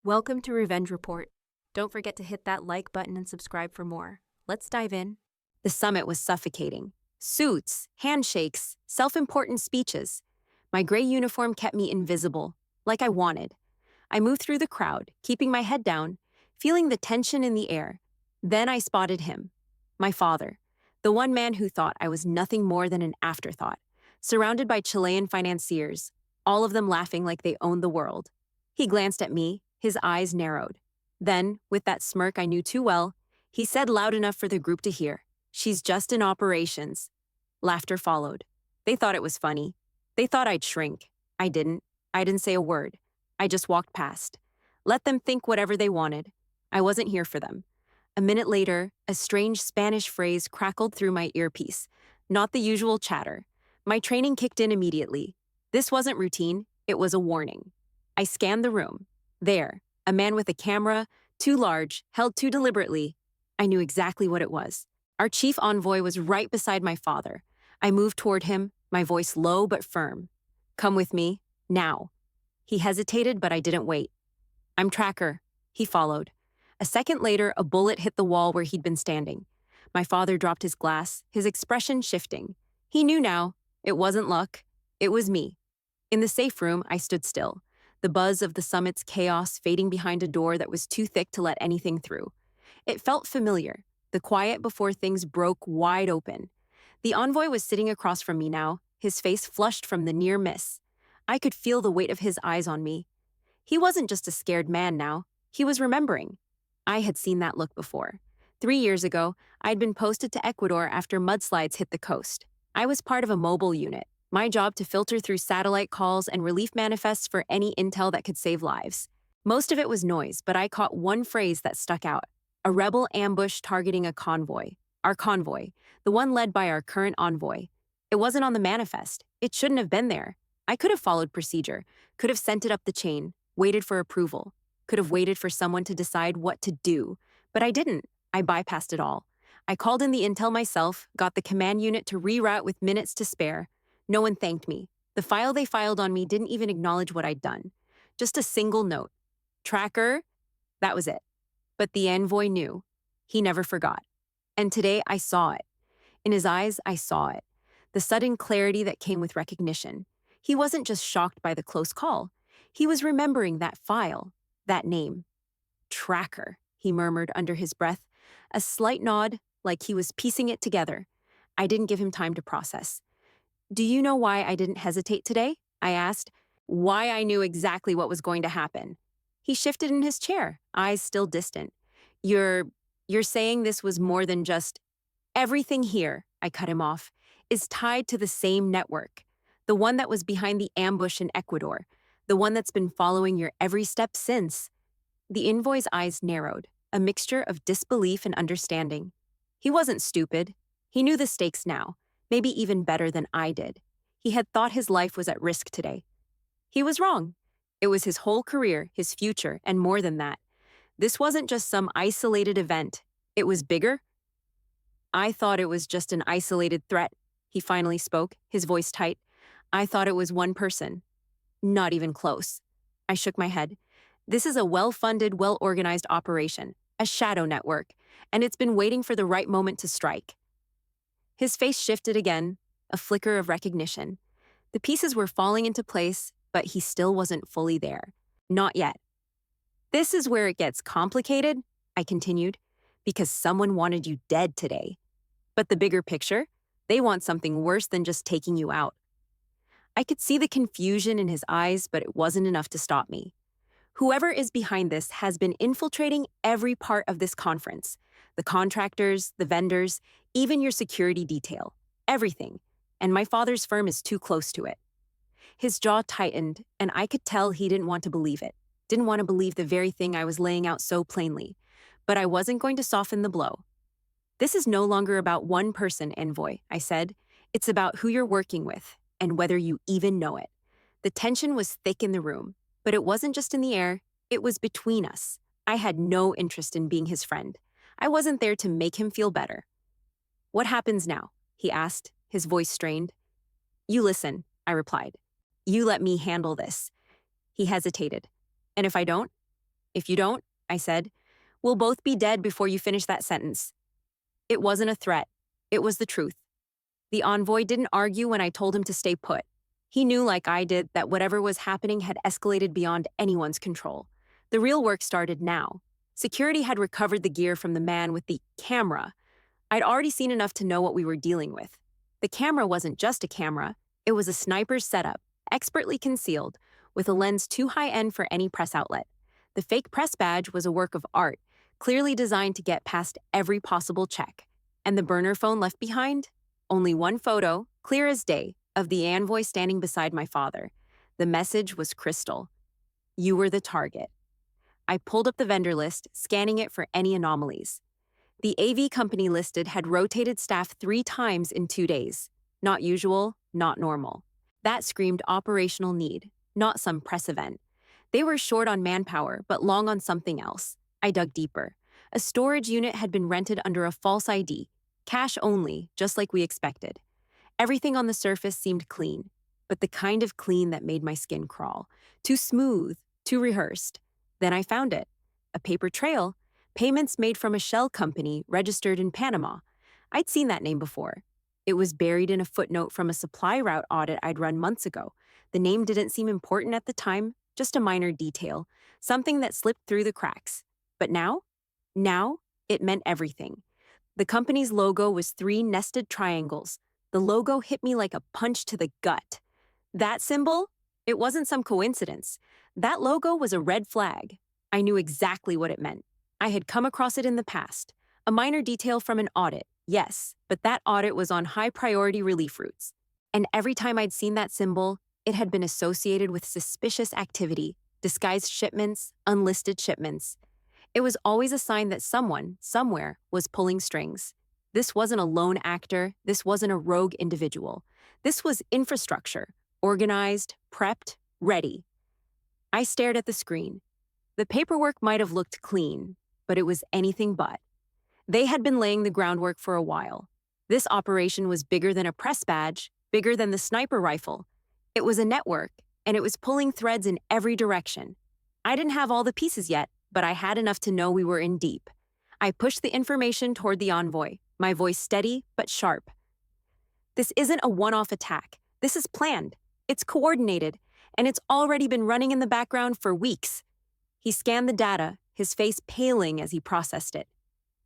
Welcome to Revenge Report. Don't forget to hit that like button and subscribe for more. Let's dive in. The summit was suffocating. Suits, handshakes, self-important speeches. My gray uniform kept me invisible, like I wanted. I moved through the crowd, keeping my head down, feeling the tension in the air. Then I spotted him, my father, the one man who thought I was nothing more than an afterthought, surrounded by Chilean financiers, all of them laughing like they owned the world. He glanced at me, his eyes narrowed. Then, with that smirk I knew too well, he said loud enough for the group to hear, "She's just in operations." Laughter followed. They thought it was funny. They thought I'd shrink. I didn't. I didn't say a word. I just walked past. Let them think whatever they wanted. I wasn't here for them. A minute later, a strange Spanish phrase crackled through my earpiece. Not the usual chatter. My training kicked in immediately. This wasn't routine. It was a warning. I scanned the room. There, a man with a camera, too large, held too deliberately. I knew exactly what it was. Our chief envoy was right beside my father. I moved toward him, my voice low but firm. "Come with me, now." He hesitated, but I didn't wait. "I'm Tracker." He followed. A second later, a bullet hit the wall where he'd been standing. My father dropped his glass, his expression shifting. He knew now. It wasn't luck. It was me. In the safe room, I stood still, the buzz of the summit's chaos fading behind a door that was too thick to let anything through. It felt familiar, the quiet before things broke wide open. The envoy was sitting across from me now, his face flushed from the near miss. I could feel the weight of his eyes on me. He wasn't just a scared man now, he was remembering. I had seen that look before. 3 years ago, I'd been posted to Ecuador after mudslides hit the coast. I was part of a mobile unit, my job to filter through satellite calls and relief manifests for any intel that could save lives. Most of it was noise, but I caught one phrase that stuck out. A rebel ambush targeting a convoy. Our convoy, the one led by our current envoy. It wasn't on the manifest. It shouldn't have been there. I could have followed procedure, could have sent it up the chain, waited for approval, could have waited for someone to decide what to do, but I didn't. I bypassed it all. I called in the intel myself, got the command unit to reroute with minutes to spare. No one thanked me. The file they filed on me didn't even acknowledge what I'd done. Just a single note. "Tracker." That was it. But the envoy knew. He never forgot. And today I saw it. In his eyes, I saw it. The sudden clarity that came with recognition. He wasn't just shocked by the close call. He was remembering that file, that name. "Tracker," he murmured under his breath, a slight nod like he was piecing it together. I didn't give him time to process. "Do you know why I didn't hesitate today?" I asked. Why I knew exactly what was going to happen. He shifted in his chair, eyes still distant. You're saying this was more than just..." "Everything here," I cut him off, "is tied to the same network. The one that was behind the ambush in Ecuador. The one that's been following your every step since." The envoy's eyes narrowed, a mixture of disbelief and understanding. He wasn't stupid. He knew the stakes now, maybe even better than I did. He had thought his life was at risk today. He was wrong. It was his whole career, his future, and more than that. This wasn't just some isolated event. It was bigger. "I thought it was just an isolated threat," he finally spoke, his voice tight. "I thought it was one person." "Not even close." I shook my head. "This is a well-funded, well-organized operation, a shadow network, and it's been waiting for the right moment to strike." His face shifted again, a flicker of recognition. The pieces were falling into place, but he still wasn't fully there. Not yet. "This is where it gets complicated," I continued, "because someone wanted you dead today. But the bigger picture, they want something worse than just taking you out." I could see the confusion in his eyes, but it wasn't enough to stop me. "Whoever is behind this has been infiltrating every part of this conference. The contractors, the vendors, even your security detail. Everything. And my father's firm is too close to it." His jaw tightened, and I could tell he didn't want to believe it. Didn't want to believe the very thing I was laying out so plainly. But I wasn't going to soften the blow. "This is no longer about one person, envoy," I said. "It's about who you're working with, and whether you even know it." The tension was thick in the room, but it wasn't just in the air, it was between us. I had no interest in being his friend. I wasn't there to make him feel better. "What happens now?" he asked, his voice strained. "You listen," I replied. "You let me handle this." He hesitated. "And if I don't?" If you don't, I said, we'll both be dead before you finish that sentence. It wasn't a threat. It was the truth. The envoy didn't argue when I told him to stay put. He knew, like I did, that whatever was happening had escalated beyond anyone's control. The real work started now. Security had recovered the gear from the man with the camera. I'd already seen enough to know what we were dealing with. The camera wasn't just a camera. It was a sniper's setup, expertly concealed, with a lens too high-end for any press outlet. The fake press badge was a work of art, clearly designed to get past every possible check. And the burner phone left behind? Only one photo, clear as day, of the envoy standing beside my father. The message was crystal. You were the target. I pulled up the vendor list, scanning it for any anomalies. The AV company listed had rotated staff 3 times in 2 days. Not usual, not normal. That screamed operational need, not some press event. They were short on manpower, but long on something else. I dug deeper. A storage unit had been rented under a false ID, cash only, just like we expected. Everything on the surface seemed clean, but the kind of clean that made my skin crawl. Too smooth, too rehearsed. Then I found it. A paper trail, payments made from a shell company registered in Panama. I'd seen that name before. It was buried in a footnote from a supply route audit I'd run months ago. The name didn't seem important at the time, just a minor detail, something that slipped through the cracks. But now, it meant everything. The company's logo was 3 nested triangles. The logo hit me like a punch to the gut. That symbol? It wasn't some coincidence. That logo was a red flag. I knew exactly what it meant. I had come across it in the past. A minor detail from an audit, yes, but that audit was on high-priority relief routes. And every time I'd seen that symbol, it had been associated with suspicious activity, disguised shipments, unlisted shipments. It was always a sign that someone, somewhere, was pulling strings. This wasn't a lone actor. This wasn't a rogue individual. This was infrastructure, organized, prepped, ready. I stared at the screen. The paperwork might have looked clean, but it was anything but. They had been laying the groundwork for a while. This operation was bigger than a press badge, bigger than the sniper rifle. It was a network, and it was pulling threads in every direction. I didn't have all the pieces yet, but I had enough to know we were in deep. I pushed the information toward the envoy, my voice steady but sharp. This isn't a one-off attack. This is planned. It's coordinated, and it's already been running in the background for weeks. He scanned the data, his face paling as he processed it.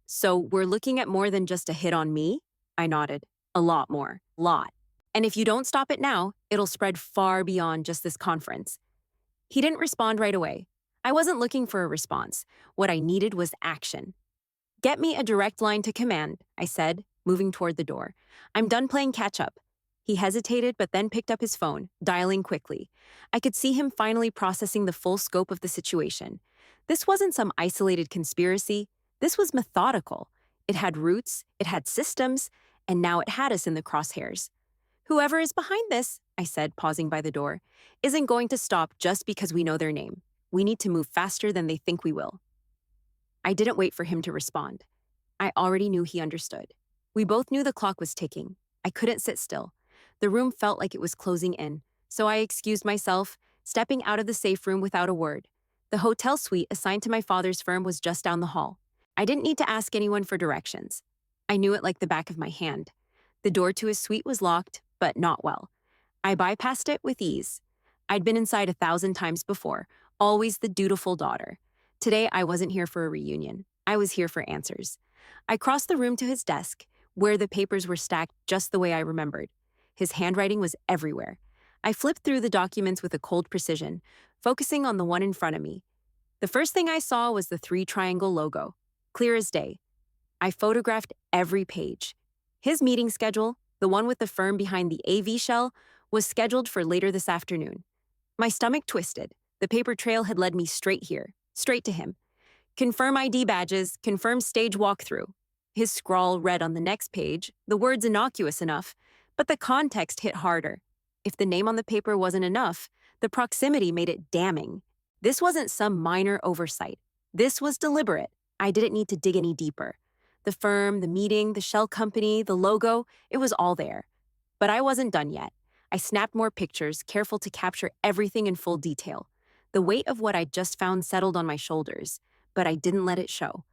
So we're looking at more than just a hit on me? I nodded. A lot more. Lot. And if you don't stop it now, it'll spread far beyond just this conference. He didn't respond right away. I wasn't looking for a response. What I needed was action. Get me a direct line to command, I said, moving toward the door. I'm done playing catch-up. He hesitated, but then picked up his phone, dialing quickly. I could see him finally processing the full scope of the situation. This wasn't some isolated conspiracy. This was methodical. It had roots, it had systems, and now it had us in the crosshairs. Whoever is behind this, I said, pausing by the door, isn't going to stop just because we know their name. We need to move faster than they think we will. I didn't wait for him to respond. I already knew he understood. We both knew the clock was ticking. I couldn't sit still. The room felt like it was closing in, so I excused myself, stepping out of the safe room without a word. The hotel suite assigned to my father's firm was just down the hall. I didn't need to ask anyone for directions. I knew it like the back of my hand. The door to his suite was locked, but not well. I bypassed it with ease. I'd been inside 1,000 times before, always the dutiful daughter. Today, I wasn't here for a reunion. I was here for answers. I crossed the room to his desk, where the papers were stacked just the way I remembered. His handwriting was everywhere. I flipped through the documents with a cold precision, focusing on the one in front of me. The first thing I saw was the 3-triangle logo, clear as day. I photographed every page. His meeting schedule, the one with the firm behind the AV shell, was scheduled for later this afternoon. My stomach twisted. The paper trail had led me straight here, straight to him. Confirm ID badges, confirm stage walkthrough. His scrawl read on the next page, the words innocuous enough, but the context hit harder. If the name on the paper wasn't enough, the proximity made it damning. This wasn't some minor oversight. This was deliberate. I didn't need to dig any deeper. The firm, the meeting, the shell company, the logo, it was all there. But I wasn't done yet. I snapped more pictures, careful to capture everything in full detail. The weight of what I'd just found settled on my shoulders, but I didn't let it show.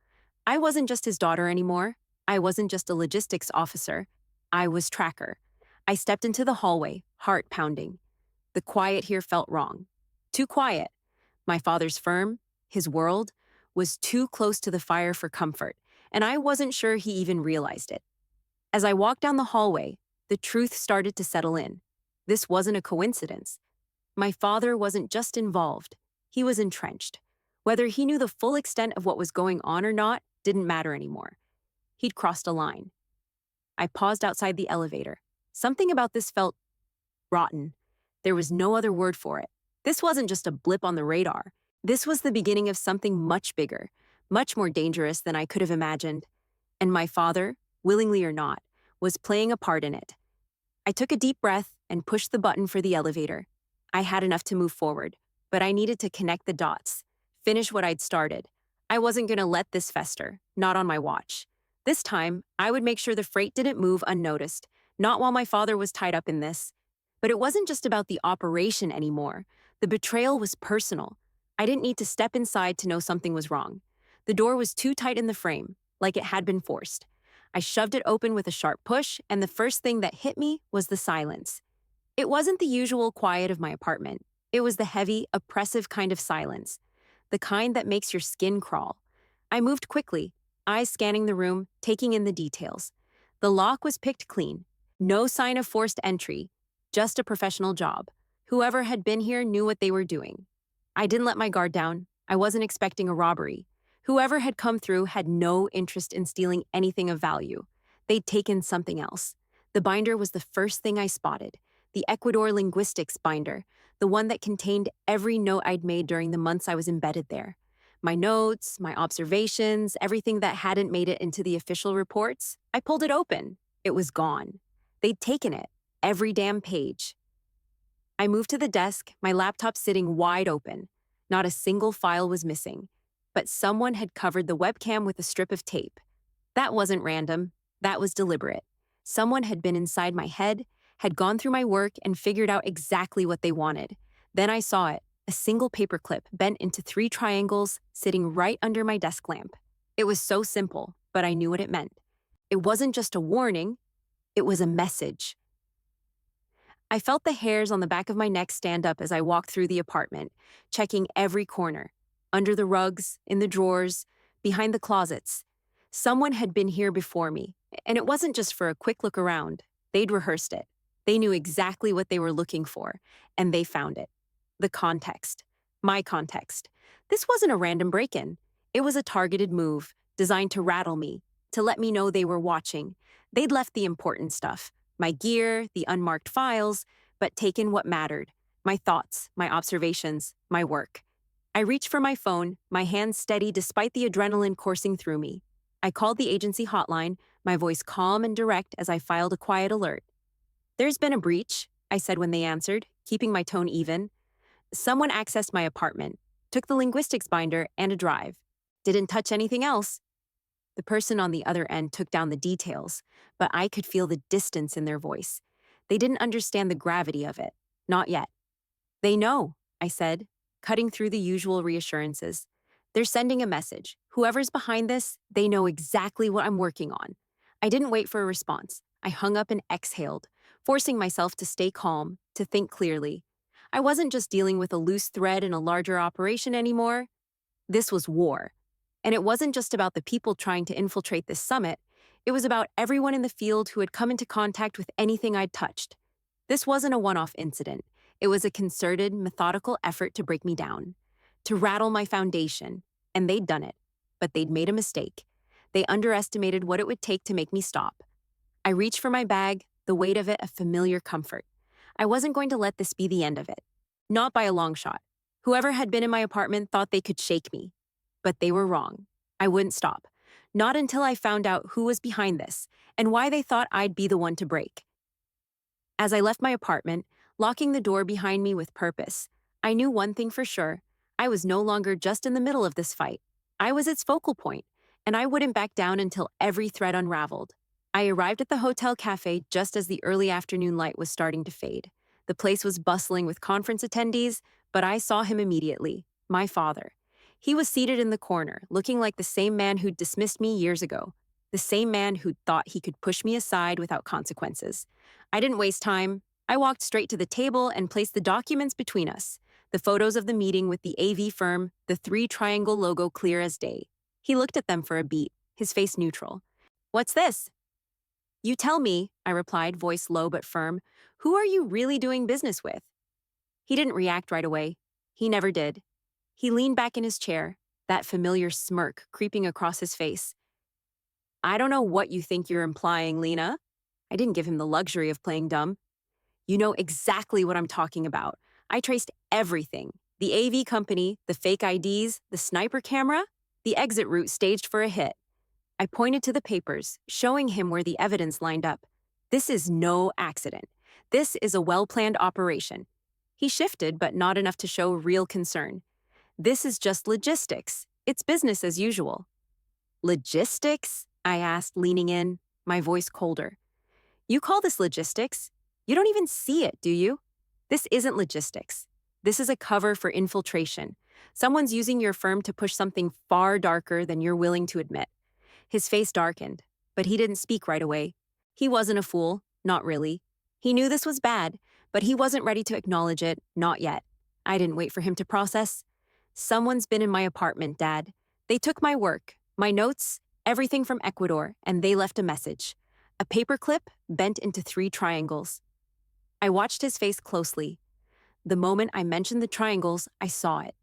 I wasn't just his daughter anymore. I wasn't just a logistics officer. I was Tracker. I stepped into the hallway, heart pounding. The quiet here felt wrong. Too quiet. My father's firm, his world, was too close to the fire for comfort, and I wasn't sure he even realized it. As I walked down the hallway, the truth started to settle in. This wasn't a coincidence. My father wasn't just involved, he was entrenched. Whether he knew the full extent of what was going on or not didn't matter anymore. He'd crossed a line. I paused outside the elevator. Something about this felt rotten. There was no other word for it. This wasn't just a blip on the radar. This was the beginning of something much bigger, much more dangerous than I could have imagined. And my father, willingly or not, was playing a part in it. I took a deep breath and pushed the button for the elevator. I had enough to move forward, but I needed to connect the dots, finish what I'd started. I wasn't going to let this fester, not on my watch. This time, I would make sure the freight didn't move unnoticed, not while my father was tied up in this. But it wasn't just about the operation anymore. The betrayal was personal. I didn't need to step inside to know something was wrong. The door was too tight in the frame, like it had been forced. I shoved it open with a sharp push, and the first thing that hit me was the silence. It wasn't the usual quiet of my apartment. It was the heavy, oppressive kind of silence, the kind that makes your skin crawl. I moved quickly, eyes scanning the room, taking in the details. The lock was picked clean. No sign of forced entry, just a professional job. Whoever had been here knew what they were doing. I didn't let my guard down. I wasn't expecting a robbery. Whoever had come through had no interest in stealing anything of value. They'd taken something else. The binder was the first thing I spotted. The Ecuador linguistics binder, the one that contained every note I'd made during the months I was embedded there. My notes, my observations, everything that hadn't made it into the official reports. I pulled it open. It was gone. They'd taken it, every damn page. I moved to the desk, my laptop sitting wide open. Not a single file was missing, but someone had covered the webcam with a strip of tape. That wasn't random. That was deliberate. Someone had been inside my head, had gone through my work and figured out exactly what they wanted. Then I saw it, a single paperclip bent into 3 triangles sitting right under my desk lamp. It was so simple, but I knew what it meant. It wasn't just a warning, it was a message. I felt the hairs on the back of my neck stand up as I walked through the apartment, checking every corner, under the rugs, in the drawers, behind the closets. Someone had been here before me, and it wasn't just for a quick look around. They'd rehearsed it. They knew exactly what they were looking for, and they found it. The context. My context. This wasn't a random break-in. It was a targeted move, designed to rattle me, to let me know they were watching. They'd left the important stuff, my gear, the unmarked files, but taken what mattered, my thoughts, my observations, my work. I reached for my phone, my hands steady despite the adrenaline coursing through me. I called the agency hotline, my voice calm and direct as I filed a quiet alert. "There's been a breach," I said when they answered, keeping my tone even. "Someone accessed my apartment, took the linguistics binder and a drive. Didn't touch anything else." The person on the other end took down the details, but I could feel the distance in their voice. They didn't understand the gravity of it. Not yet. "They know," I said, cutting through the usual reassurances. "They're sending a message. Whoever's behind this, they know exactly what I'm working on." I didn't wait for a response. I hung up and exhaled, forcing myself to stay calm, to think clearly. I wasn't just dealing with a loose thread in a larger operation anymore. This was war. And it wasn't just about the people trying to infiltrate this summit. It was about everyone in the field who had come into contact with anything I'd touched. This wasn't a one-off incident. It was a concerted, methodical effort to break me down, to rattle my foundation. And they'd done it. But they'd made a mistake. They underestimated what it would take to make me stop. I reached for my bag, the weight of it a familiar comfort. I wasn't going to let this be the end of it. Not by a long shot. Whoever had been in my apartment thought they could shake me. But they were wrong. I wouldn't stop. Not until I found out who was behind this and why they thought I'd be the one to break. As I left my apartment, locking the door behind me with purpose, I knew one thing for sure. I was no longer just in the middle of this fight. I was its focal point, and I wouldn't back down until every thread unraveled. I arrived at the hotel cafe just as the early afternoon light was starting to fade. The place was bustling with conference attendees, But I saw him immediately, my father. He was seated in the corner, looking like the same man who'd dismissed me years ago, the same man who'd thought he could push me aside without consequences. I didn't waste time. I walked straight to the table and placed the documents between us, the photos of the meeting with the AV firm, the three-triangle logo clear as day. He looked at them for a beat, his face neutral. "What's this?" "You tell me," I replied, voice low but firm. "Who are you really doing business with?" He didn't react right away. He never did. He leaned back in his chair, that familiar smirk creeping across his face. "I don't know what you think you're implying, Lena." I didn't give him the luxury of playing dumb. "You know exactly what I'm talking about. I traced everything. The AV company, the fake IDs, the sniper camera, the exit route staged for a hit." I pointed to the papers, showing him where the evidence lined up. "This is no accident. This is a well-planned operation." He shifted, but not enough to show real concern. "This is just logistics. It's business as usual." "Logistics?" I asked, leaning in, my voice colder. "You call this logistics? You don't even see it, do you? This isn't logistics. This is a cover for infiltration. Someone's using your firm to push something far darker than you're willing to admit." His face darkened, but he didn't speak right away. He wasn't a fool, not really. He knew this was bad, but he wasn't ready to acknowledge it, not yet. I didn't wait for him to process. "Someone's been in my apartment, Dad. They took my work, my notes, everything from Ecuador, and they left a message. A paperclip bent into three triangles." I watched his face closely. The moment I mentioned the triangles, I saw it.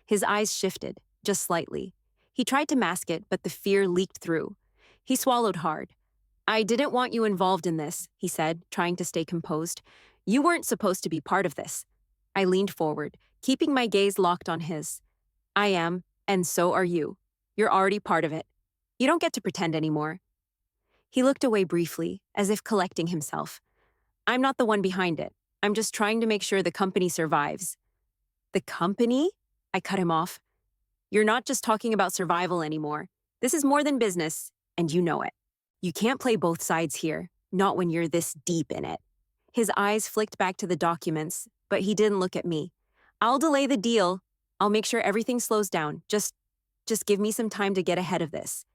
His eyes shifted, just slightly. He tried to mask it, but the fear leaked through. He swallowed hard. "I didn't want you involved in this," he said, trying to stay composed. "You weren't supposed to be part of this." I leaned forward, keeping my gaze locked on his. "I am, and so are you. You're already part of it. You don't get to pretend anymore." He looked away briefly, as if collecting himself. "I'm not the one behind it. I'm just trying to make sure the company survives." "The company?" I cut him off. "You're not just talking about survival anymore. This is more than business, and you know it. You can't play both sides here, not when you're this deep in it." His eyes flicked back to the documents, but he didn't look at me. "I'll delay the deal. I'll make sure everything slows down. Just give me some time to get ahead of this."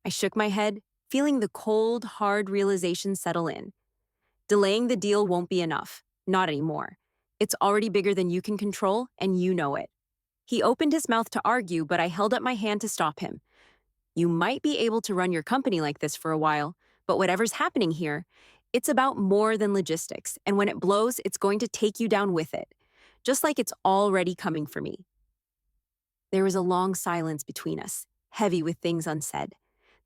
I shook my head, feeling the cold, hard realization settle in. Delaying the deal won't be enough. Not anymore. It's already bigger than you can control, and you know it. He opened his mouth to argue, but I held up my hand to stop him. "You might be able to run your company like this for a while, but whatever's happening here, it's about more than logistics, and when it blows, it's going to take you down with it, just like it's already coming for me." There was a long silence between us, heavy with things unsaid.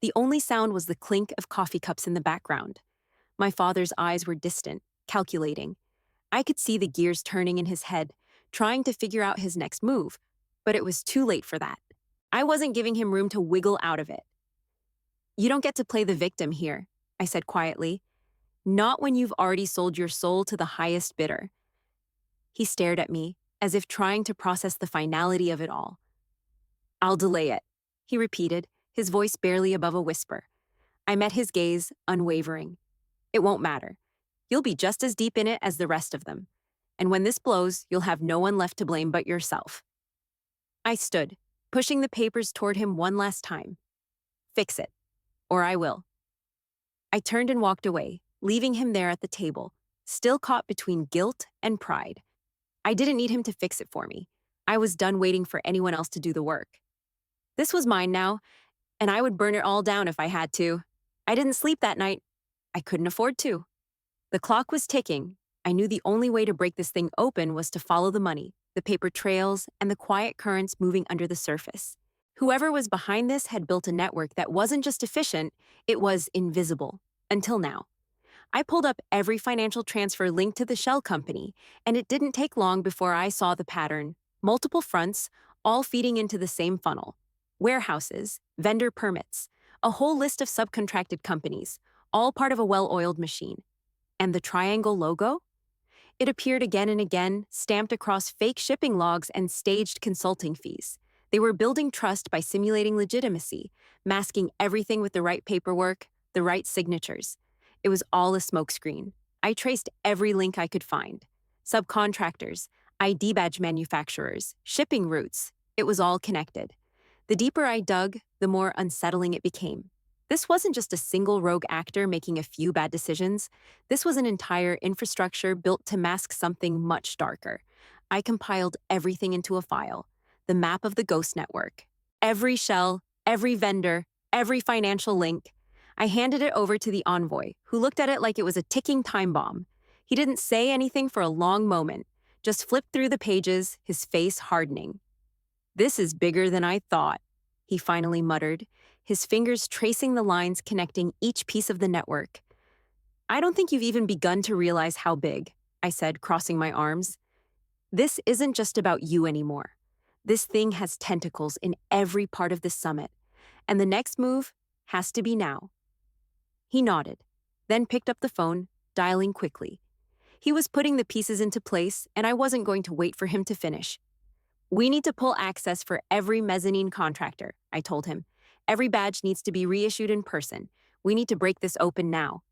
The only sound was the clink of coffee cups in the background. My father's eyes were distant, calculating. I could see the gears turning in his head, trying to figure out his next move, but it was too late for that. I wasn't giving him room to wiggle out of it. "You don't get to play the victim here," I said quietly. "Not when you've already sold your soul to the highest bidder." He stared at me, as if trying to process the finality of it all. "I'll delay it," he repeated, his voice barely above a whisper. I met his gaze, unwavering. "It won't matter. You'll be just as deep in it as the rest of them. And when this blows, you'll have no one left to blame but yourself." I stood, pushing the papers toward him one last time. "Fix it, or I will." I turned and walked away, leaving him there at the table, still caught between guilt and pride. I didn't need him to fix it for me. I was done waiting for anyone else to do the work. This was mine now, and I would burn it all down if I had to. I didn't sleep that night. I couldn't afford to. The clock was ticking. I knew the only way to break this thing open was to follow the money, the paper trails, and the quiet currents moving under the surface. Whoever was behind this had built a network that wasn't just efficient, it was invisible. Until now. I pulled up every financial transfer linked to the shell company, and it didn't take long before I saw the pattern. Multiple fronts, all feeding into the same funnel. Warehouses, vendor permits, a whole list of subcontracted companies, all part of a well-oiled machine. And the triangle logo? It appeared again and again, stamped across fake shipping logs and staged consulting fees. They were building trust by simulating legitimacy, masking everything with the right paperwork, the right signatures. It was all a smokescreen. I traced every link I could find. Subcontractors, ID badge manufacturers, shipping routes. It was all connected. The deeper I dug, the more unsettling it became. This wasn't just a single rogue actor making a few bad decisions. This was an entire infrastructure built to mask something much darker. I compiled everything into a file, the map of the Ghost Network. Every shell, every vendor, every financial link. I handed it over to the envoy, who looked at it like it was a ticking time bomb. He didn't say anything for a long moment, just flipped through the pages, his face hardening. "This is bigger than I thought," he finally muttered, his fingers tracing the lines connecting each piece of the network. "I don't think you've even begun to realize how big," I said, crossing my arms. "This isn't just about you anymore. This thing has tentacles in every part of this summit, and the next move has to be now." He nodded, then picked up the phone, dialing quickly. He was putting the pieces into place, and I wasn't going to wait for him to finish. "We need to pull access for every mezzanine contractor," I told him. "Every badge needs to be reissued in person. We need to break this open now."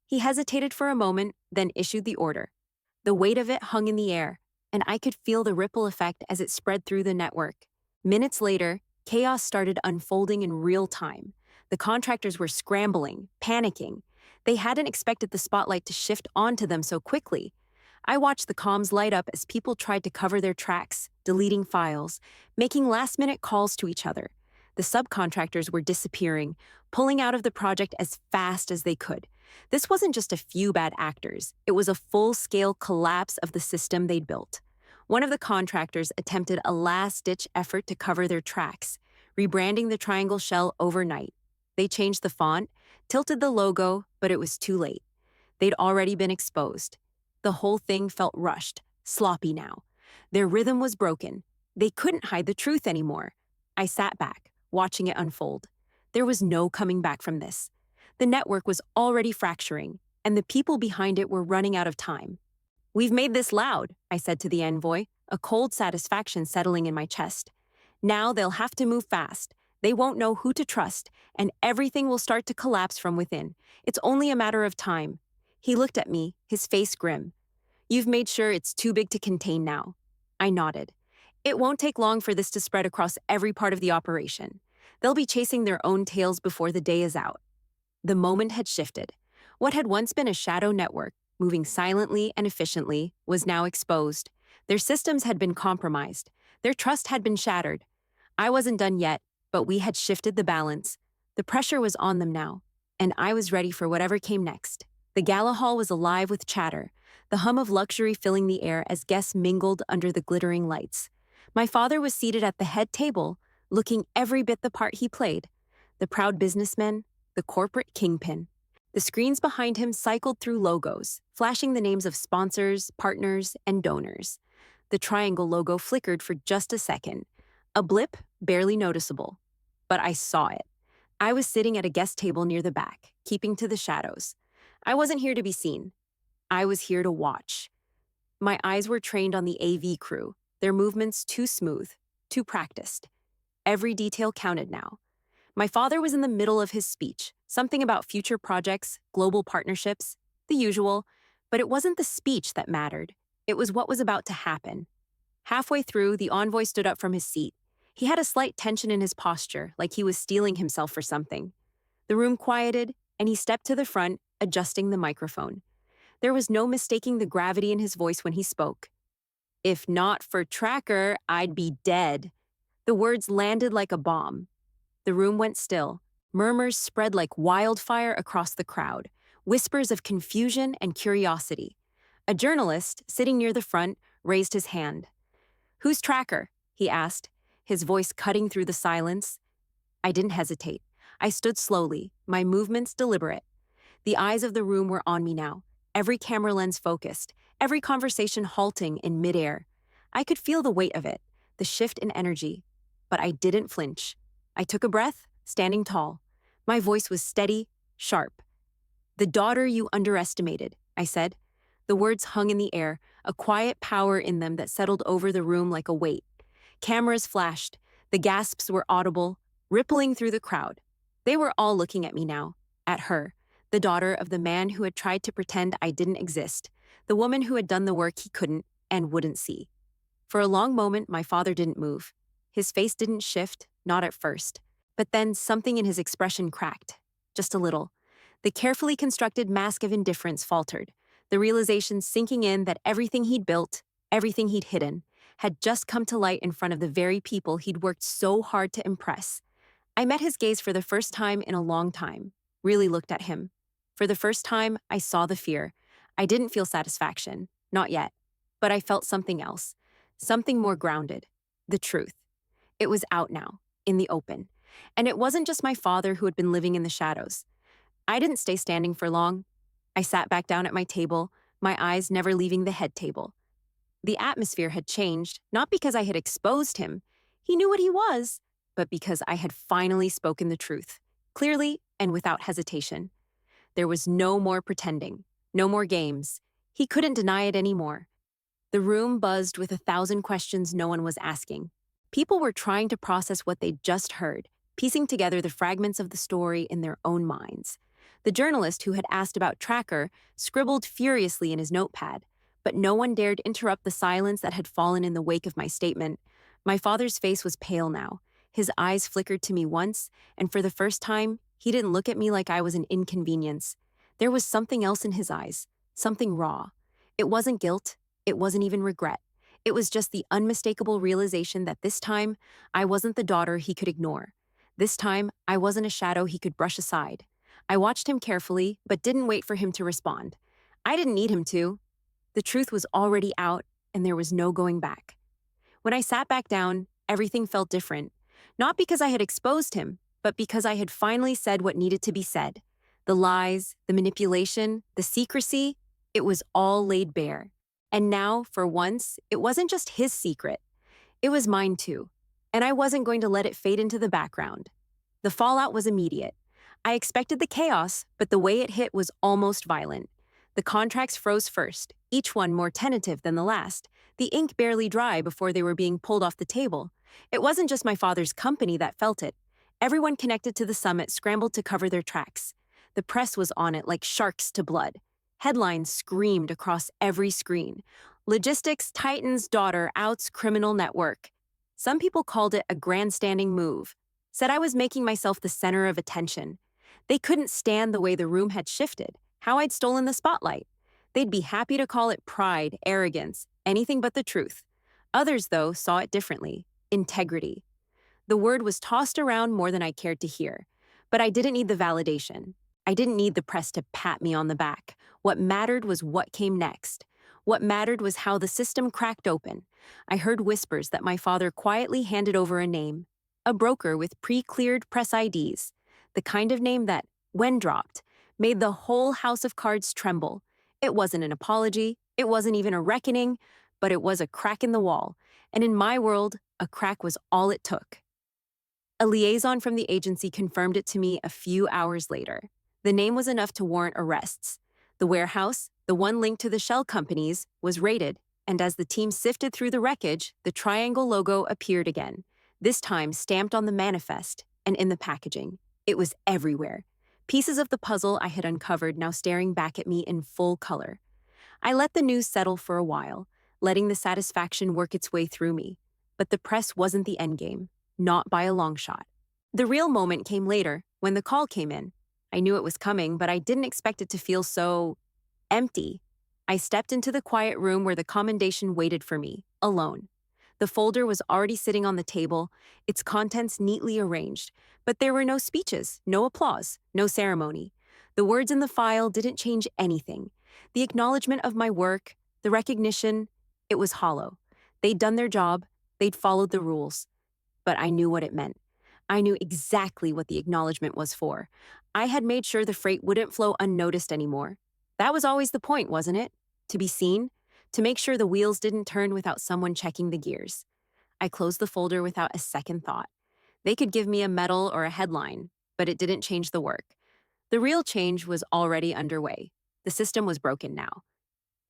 He hesitated for a moment, then issued the order. The weight of it hung in the air, and I could feel the ripple effect as it spread through the network. Minutes later, chaos started unfolding in real time. The contractors were scrambling, panicking. They hadn't expected the spotlight to shift onto them so quickly. I watched the comms light up as people tried to cover their tracks, deleting files, making last-minute calls to each other. The subcontractors were disappearing, pulling out of the project as fast as they could. This wasn't just a few bad actors. It was a full-scale collapse of the system they'd built. One of the contractors attempted a last-ditch effort to cover their tracks, rebranding the triangle shell overnight. They changed the font, tilted the logo, but it was too late. They'd already been exposed. The whole thing felt rushed, sloppy now. Their rhythm was broken. They couldn't hide the truth anymore. I sat back, watching it unfold. There was no coming back from this. The network was already fracturing, and the people behind it were running out of time. "We've made this loud," I said to the envoy, a cold satisfaction settling in my chest. "Now they'll have to move fast. They won't know who to trust, and everything will start to collapse from within. It's only a matter of time." He looked at me, his face grim. "You've made sure it's too big to contain now." I nodded. "It won't take long for this to spread across every part of the operation. They'll be chasing their own tails before the day is out." The moment had shifted. What had once been a shadow network, moving silently and efficiently, was now exposed. Their systems had been compromised. Their trust had been shattered. I wasn't done yet, but we had shifted the balance. The pressure was on them now, and I was ready for whatever came next. The gala hall was alive with chatter, the hum of luxury filling the air as guests mingled under the glittering lights. My father was seated at the head table, looking every bit the part he played. The proud businessman, the corporate kingpin. The screens behind him cycled through logos, flashing the names of sponsors, partners, and donors. The triangle logo flickered for just a second, a blip barely noticeable. But I saw it. I was sitting at a guest table near the back, keeping to the shadows. I wasn't here to be seen. I was here to watch. My eyes were trained on the AV crew, their movements too smooth, too practiced. Every detail counted now. My father was in the middle of his speech, something about future projects, global partnerships, the usual, but it wasn't the speech that mattered. It was what was about to happen. Halfway through, the envoy stood up from his seat. He had a slight tension in his posture, like he was steeling himself for something. The room quieted, and he stepped to the front, adjusting the microphone. There was no mistaking the gravity in his voice when he spoke. "If not for Tracker, I'd be dead." The words landed like a bomb. The room went still. Murmurs spread like wildfire across the crowd, whispers of confusion and curiosity. A journalist, sitting near the front, raised his hand. "Who's Tracker?" he asked, his voice cutting through the silence. I didn't hesitate. I stood slowly, my movements deliberate. The eyes of the room were on me now, every camera lens focused, every conversation halting in midair. I could feel the weight of it, the shift in energy, but I didn't flinch. I took a breath, standing tall. My voice was steady, sharp. "The daughter you underestimated," I said. The words hung in the air, a quiet power in them that settled over the room like a weight. Cameras flashed. The gasps were audible, rippling through the crowd. They were all looking at me now, at her, the daughter of the man who had tried to pretend I didn't exist, the woman who had done the work he couldn't and wouldn't see. For a long moment, my father didn't move. His face didn't shift, not at first. But then something in his expression cracked. Just a little. The carefully constructed mask of indifference faltered, the realization sinking in that everything he'd built, everything he'd hidden, had just come to light in front of the very people he'd worked so hard to impress. I met his gaze for the first time in a long time, really looked at him. For the first time, I saw the fear. I didn't feel satisfaction, not yet. But I felt something else, something more grounded, the truth. It was out now, in the open. And it wasn't just my father who had been living in the shadows. I didn't stay standing for long. I sat back down at my table, my eyes never leaving the head table. The atmosphere had changed, not because I had exposed him. He knew what he was, but because I had finally spoken the truth, clearly and without hesitation. There was no more pretending, no more games. He couldn't deny it anymore. The room buzzed with 1,000 questions no one was asking. People were trying to process what they'd just heard, piecing together the fragments of the story in their own minds. The journalist who had asked about Tracker scribbled furiously in his notepad, but no one dared interrupt the silence that had fallen in the wake of my statement. My father's face was pale now. His eyes flickered to me once, and for the first time, he didn't look at me like I was an inconvenience. There was something else in his eyes, something raw. It wasn't guilt, it wasn't even regret. It was just the unmistakable realization that this time, I wasn't the daughter he could ignore. This time, I wasn't a shadow he could brush aside. I watched him carefully, but didn't wait for him to respond. I didn't need him to. The truth was already out, and there was no going back. When I sat back down, everything felt different. Not because I had exposed him, but because I had finally said what needed to be said. The lies, the manipulation, the secrecy, it was all laid bare. And now, for once, it wasn't just his secret. It was mine too. And I wasn't going to let it fade into the background. The fallout was immediate. I expected the chaos, but the way it hit was almost violent. The contracts froze first, each one more tentative than the last, the ink barely dry before they were being pulled off the table. It wasn't just my father's company that felt it. Everyone connected to the summit scrambled to cover their tracks. The press was on it like sharks to blood. Headlines screamed across every screen. Logistics Titan's daughter outs criminal network. Some people called it a grandstanding move, said I was making myself the center of attention. They couldn't stand the way the room had shifted, how I'd stolen the spotlight. They'd be happy to call it pride, arrogance, anything but the truth. Others, though, saw it differently. Integrity. The word was tossed around more than I cared to hear. But I didn't need the validation. I didn't need the press to pat me on the back. What mattered was what came next. What mattered was how the system cracked open. I heard whispers that my father quietly handed over a name. A broker with pre-cleared press IDs. The kind of name that, when dropped, made the whole house of cards tremble. It wasn't an apology, it wasn't even a reckoning, but it was a crack in the wall. And in my world, a crack was all it took. A liaison from the agency confirmed it to me a few hours later. The name was enough to warrant arrests. The warehouse, the one linked to the shell companies, was raided, and as the team sifted through the wreckage, the triangle logo appeared again, this time stamped on the manifest and in the packaging. It was everywhere. Pieces of the puzzle I had uncovered now staring back at me in full color. I let the news settle for a while, letting the satisfaction work its way through me. But the press wasn't the endgame, not by a long shot. The real moment came later, when the call came in. I knew it was coming, but I didn't expect it to feel so empty. I stepped into the quiet room where the commendation waited for me, alone. The folder was already sitting on the table, its contents neatly arranged, but there were no speeches, no applause, no ceremony. The words in the file didn't change anything. The acknowledgement of my work, the recognition, it was hollow. They'd done their job, they'd followed the rules. But I knew what it meant. I knew exactly what the acknowledgement was for. I had made sure the freight wouldn't flow unnoticed anymore. That was always the point, wasn't it? To be seen, to make sure the wheels didn't turn without someone checking the gears. I closed the folder without a second thought. They could give me a medal or a headline, but it didn't change the work. The real change was already underway. The system was broken now.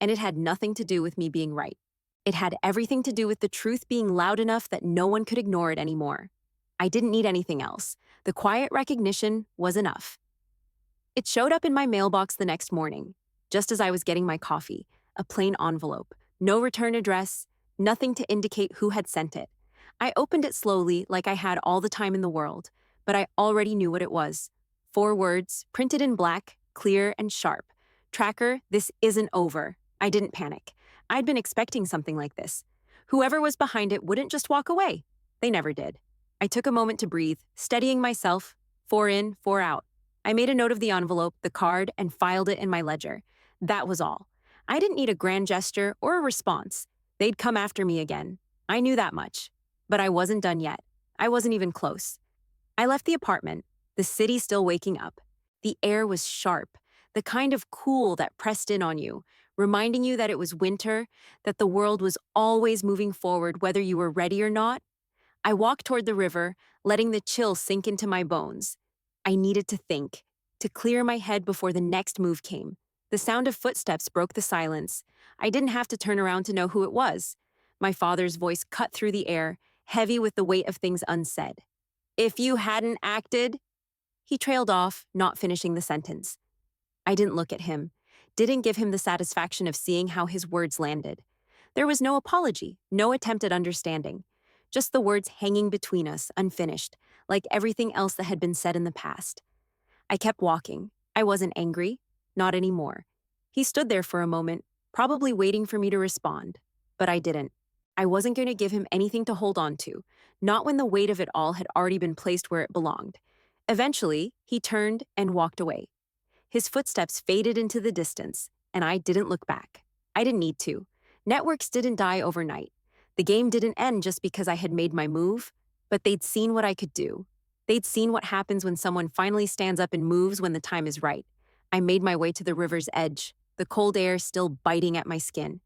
And it had nothing to do with me being right. It had everything to do with the truth being loud enough that no one could ignore it anymore. I didn't need anything else. The quiet recognition was enough. It showed up in my mailbox the next morning, just as I was getting my coffee, a plain envelope, no return address, nothing to indicate who had sent it. I opened it slowly, like I had all the time in the world, but I already knew what it was. 4 words, printed in black, clear and sharp. Tracker, this isn't over. I didn't panic. I'd been expecting something like this. Whoever was behind it wouldn't just walk away. They never did. I took a moment to breathe, steadying myself, 4 in, 4 out. I made a note of the envelope, the card, and filed it in my ledger. That was all. I didn't need a grand gesture or a response. They'd come after me again. I knew that much. But I wasn't done yet. I wasn't even close. I left the apartment, the city still waking up. The air was sharp, the kind of cool that pressed in on you, reminding you that it was winter, that the world was always moving forward whether you were ready or not. I walked toward the river, letting the chill sink into my bones. I needed to think, to clear my head before the next move came. The sound of footsteps broke the silence. I didn't have to turn around to know who it was. My father's voice cut through the air, heavy with the weight of things unsaid. "If you hadn't acted," he trailed off, not finishing the sentence. I didn't look at him, didn't give him the satisfaction of seeing how his words landed. There was no apology, no attempt at understanding. Just the words hanging between us, unfinished, like everything else that had been said in the past. I kept walking. I wasn't angry, not anymore. He stood there for a moment, probably waiting for me to respond. But I didn't. I wasn't going to give him anything to hold on to, not when the weight of it all had already been placed where it belonged. Eventually, he turned and walked away. His footsteps faded into the distance, and I didn't look back. I didn't need to. Networks didn't die overnight. The game didn't end just because I had made my move, but they'd seen what I could do. They'd seen what happens when someone finally stands up and moves when the time is right. I made my way to the river's edge, the cold air still biting at my skin.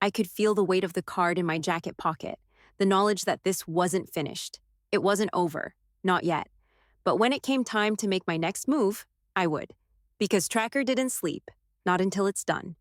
I could feel the weight of the card in my jacket pocket, the knowledge that this wasn't finished. It wasn't over, not yet. But when it came time to make my next move, I would. Because Tracker didn't sleep, not until it's done.